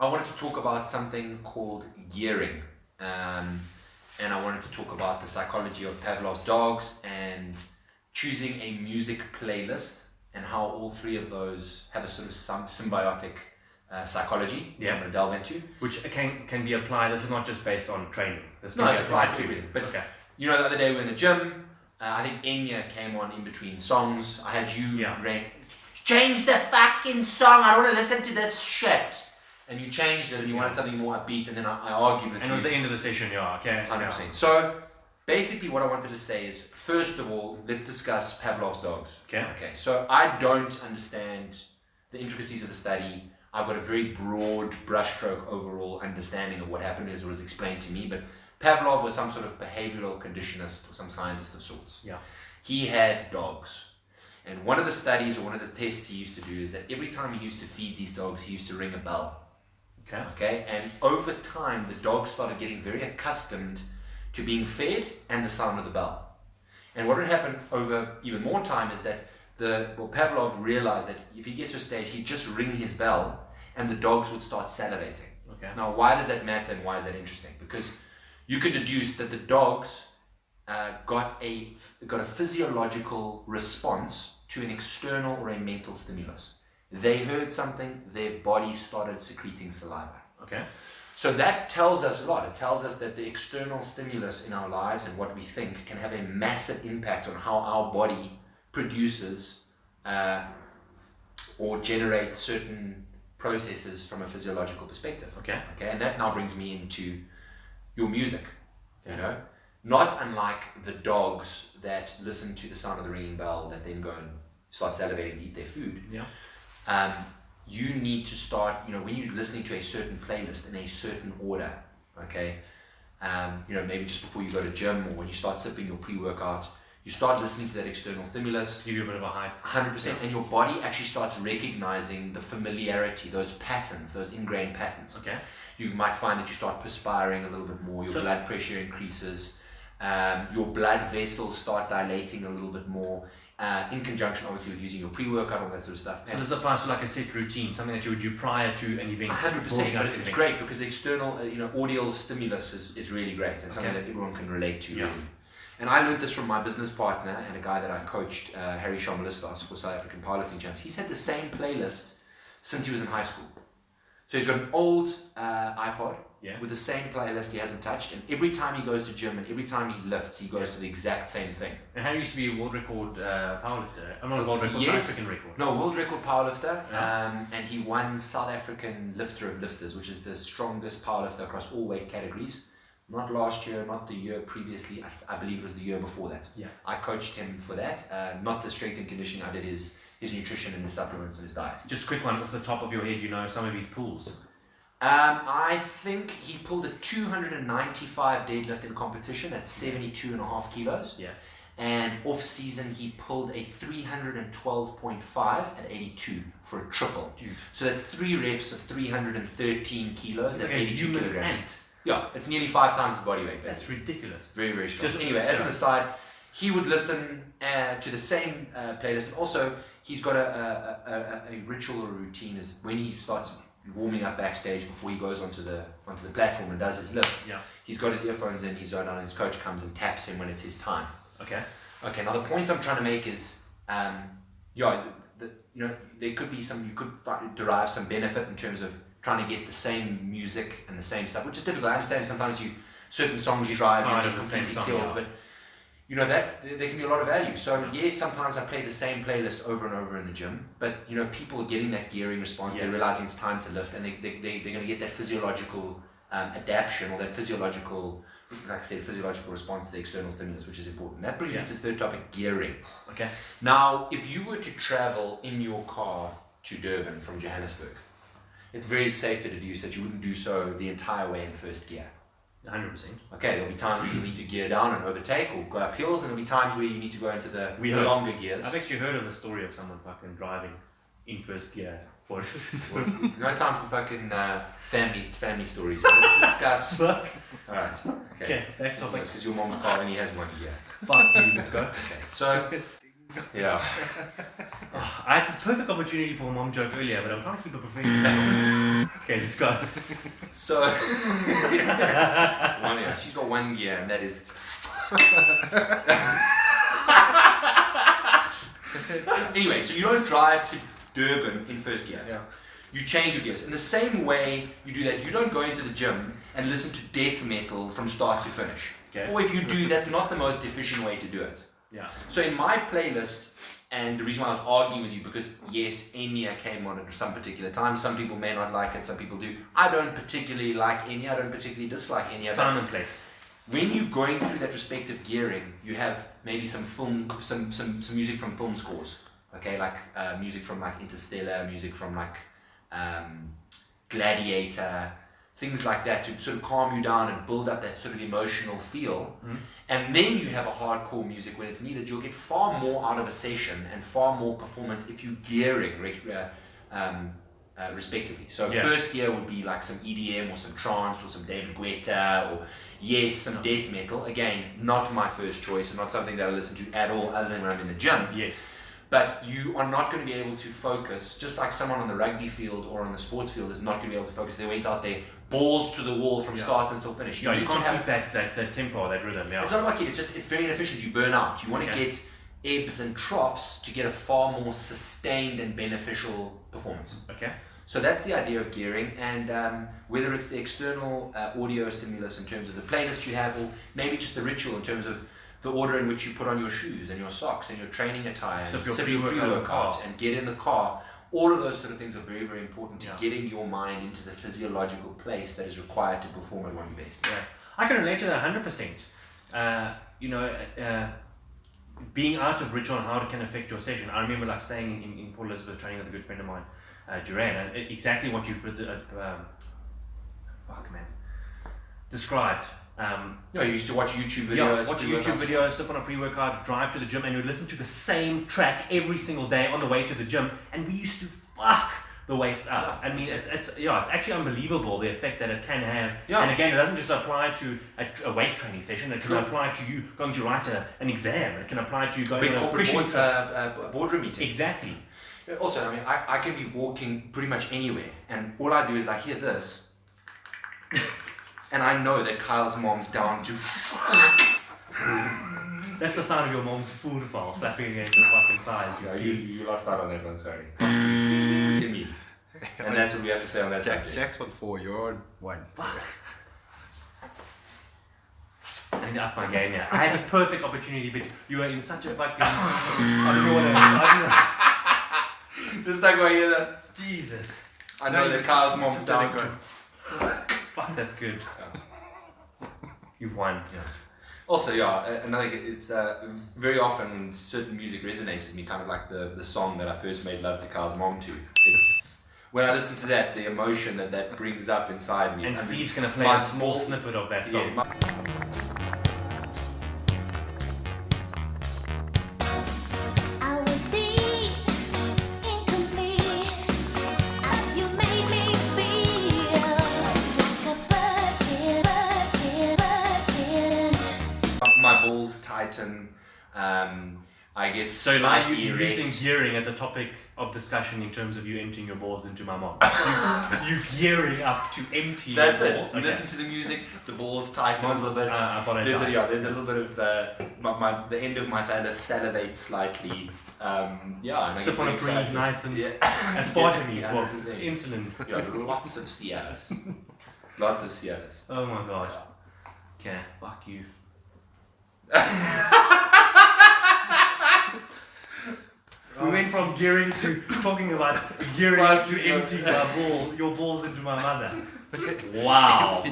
I wanted to talk about something called gearing. And I wanted to talk about the psychology of Pavlov's dogs and choosing a music playlist and how all three of those have a sort of symbiotic psychology, which I'm going to delve into. Which can be applied. This is not just based on training. This No, it's applied to everything. But okay. You know, the other day we were in the gym. I think Enya came on in between songs. I had you change the fucking song. I don't want to listen to this shit. And you changed it and you wanted something more upbeat, and then I argued with you. And it was the end of the session, okay. 100%. So basically what I wanted to say is, first of all, let's discuss Pavlov's dogs. Okay. So I don't understand the intricacies of the study. I've got a very broad brushstroke overall understanding of what happened as it was explained to me, but Pavlov was some sort of behavioral conditionist or some scientist of sorts. Yeah. He had dogs. And one of the studies or one of the tests he used to do is that every time he used to feed these dogs, he used to ring a bell. Okay. And over time, the dogs started getting very accustomed to being fed and the sound of the bell. And what would happen over even more time is that Pavlov realized that if he gets to a stage, he'd just ring his bell and the dogs would start salivating. Okay. Now, why does that matter and why is that interesting? Because you could deduce that the dogs got a physiological response to an external or a mental stimulus. They heard something, their body started secreting saliva. Okay. So that tells us a lot. It tells us that the external stimulus in our lives and what we think can have a massive impact on how our body produces or generates certain processes from a physiological perspective. Okay. And that now brings me into your music. You know, not unlike the dogs that listen to the sound of the ringing bell that then go and start salivating and eat their food. Yeah. You need to start, when you're listening to a certain playlist in a certain order, maybe just before you go to gym or when you start sipping your pre-workout, you start listening to that external stimulus. Give you a bit of a hype. 100%. And your body actually starts recognizing the familiarity, those patterns, those ingrained patterns. Okay. You might find that you start perspiring a little bit more, your blood pressure increases, your blood vessels start dilating a little bit more. In conjunction, obviously, with using your pre-workout, all that sort of stuff. So this applies to like a set routine, something that you would do prior to an event. 100%, but it's great because the external, audial stimulus is really great and something that everyone can relate to, really. And I learned this from my business partner and a guy that I coached, Harry Shamalistas, for South African powerlifting champs. He's had the same playlist since he was in high school. So he's got an old iPod with the same playlist he hasn't touched, and every time he goes to gym and every time he lifts, he goes to the exact same thing. And Harry used to be a world record powerlifter. I'm not a world record, South African record. No, world record powerlifter, and he won South African Lifter of Lifters, which is the strongest powerlifter across all weight categories. Not last year, not the year previously, I believe it was the year before that. Yeah. I coached him for that, not the strength and conditioning, I did his nutrition and his supplements and his diet. Just a quick one, off the top of your head, some of his pulls. I think he pulled a 295 deadlift in competition at 72.5 kilos. Yeah. And off season he pulled a 312.5 at 82 for a triple. Dude. So that's 3 reps of 313 kilos at 82 kilograms. Ant. Yeah, it's nearly 5 times the body weight. That's ridiculous. Very, very strong. Anyway, as an aside, he would listen to the same playlist, and also he's got a ritual or routine is when he starts warming up backstage before he goes onto the platform and does his lifts. Yeah. He's got his earphones in, he's zoned out, and his coach comes and taps him when it's his time. Okay. Now the point I'm trying to make is, there could be you could derive some benefit in terms of trying to get the same music and the same stuff, which is difficult. I understand sometimes certain songs you drive and they're completely killed, but that there can be a lot of value. So yes, sometimes I play the same playlist over and over in the gym, but people are getting that gearing response. They're realizing it's time to lift, and they're going to get that physiological adaptation or that physiological response to the external stimulus, which is important. That brings me to the third topic, gearing. Okay. Now, if you were to travel in your car to Durban from Johannesburg, it's very safe to deduce that you wouldn't do so the entire way in first gear. 100%. Okay, there'll be times where you need to gear down and overtake or go up hills, and there'll be times where you need to go into the longer gears. I've actually heard of a story of someone fucking driving in first gear. No time for fucking family stories. Let's discuss. Alright. Okay, back topic. Because your mom's car only has one gear. Fuck you, let's go. Okay, so, yeah. I had this perfect opportunity for a mom joke earlier, but I'm trying to keep it professional. Okay, let's go. So, she's got one gear, and that is. Anyway, so you don't drive to Durban in first gear. Yeah. You change your gears. In the same way you do that, you don't go into the gym and listen to death metal from start to finish. Okay. Or if you do, that's not the most efficient way to do it. Yeah. So in my playlist, and the reason why I was arguing with you, because yes, Enya came on at some particular time. Some people may not like it, some people do. I don't particularly like Enya, I don't particularly dislike Enya. Time and place. When you're going through that respective gearing, you have maybe some music from film scores. Okay, like music from like Interstellar, music from like Gladiator, things like that to sort of calm you down and build up that sort of emotional feel. Mm. And then you have a hardcore music when it's needed. You'll get far more out of a session and far more performance if you're gearing respectively. So first gear would be like some EDM or some trance or some David Guetta or some death metal. Again, not my first choice and not something that I listen to at all other than when I'm in the gym. Yes. But you are not going to be able to focus, just like someone on the rugby field or on the sports field is not going to be able to focus. They went out there, balls to the wall from start until finish. You can't keep that tempo, that rhythm. Yeah. It's not about keep, it's very inefficient. You burn out. You want to get ebbs and troughs to get a far more sustained and beneficial performance. Okay. So that's the idea of gearing, and whether it's the external audio stimulus in terms of the playlist you have, or maybe just the ritual in terms of the order in which you put on your shoes and your socks and your training attire, and sip your pre-workout and get in the car. All of those sort of things are very, very important to getting your mind into the physiological place that is required to perform at one's best. Yeah, I can relate to that 100%. Being out of ritual and how it can affect your session. I remember like staying in Port Elizabeth training with a good friend of mine, Duran, and exactly what you've described. You used to watch YouTube videos. Watch YouTube videos, sip on a pre-workout, drive to the gym, and you'd listen to the same track every single day on the way to the gym, and we used to fuck the weights up. I mean, it's actually unbelievable the effect that it can have. Yeah. And again, it doesn't just apply to a weight training session. It can apply to you going to write an exam. It can apply to you going to a boardroom meeting. Exactly. Also, I mean, I can be walking pretty much anywhere, and all I do is I hear this. And I know that Kyle's mom's down to fuck. That's the sound of your mom's food file flapping against your fucking thighs. You lost out on that one, sorry. To me. And that's what we have to say on that subject. Jack's on 4, you're on 1. Fuck. I need to up my game now. I had a perfect opportunity, but you were in such a fucking... I don't know. Just like I hear that. Jesus. I know that Kyle's mom's down to fuck, that's good. You've won. Yeah. Also, another is very often when certain music resonates with me, kind of like the song that I first made love to Kyle's mom to. It's when I listen to that, the emotion that brings up inside me. And Steve's going to play a small snippet of that song. Yeah, my balls tighten. I get so now you're using gearing as a topic of discussion in terms of you emptying your balls into my mom. you gearing up to empty. That's your it. ball. You listen to the music, the balls tighten a little bit. There's a little bit of the end of my phallus salivates slightly. Sip on a pretty nice and aspartame, insulin. Lots of Cialis. Lots of Cialis. Oh my god. Okay, fuck you. We went from gearing to talking about gearing up to empty your balls into my mother. Wow.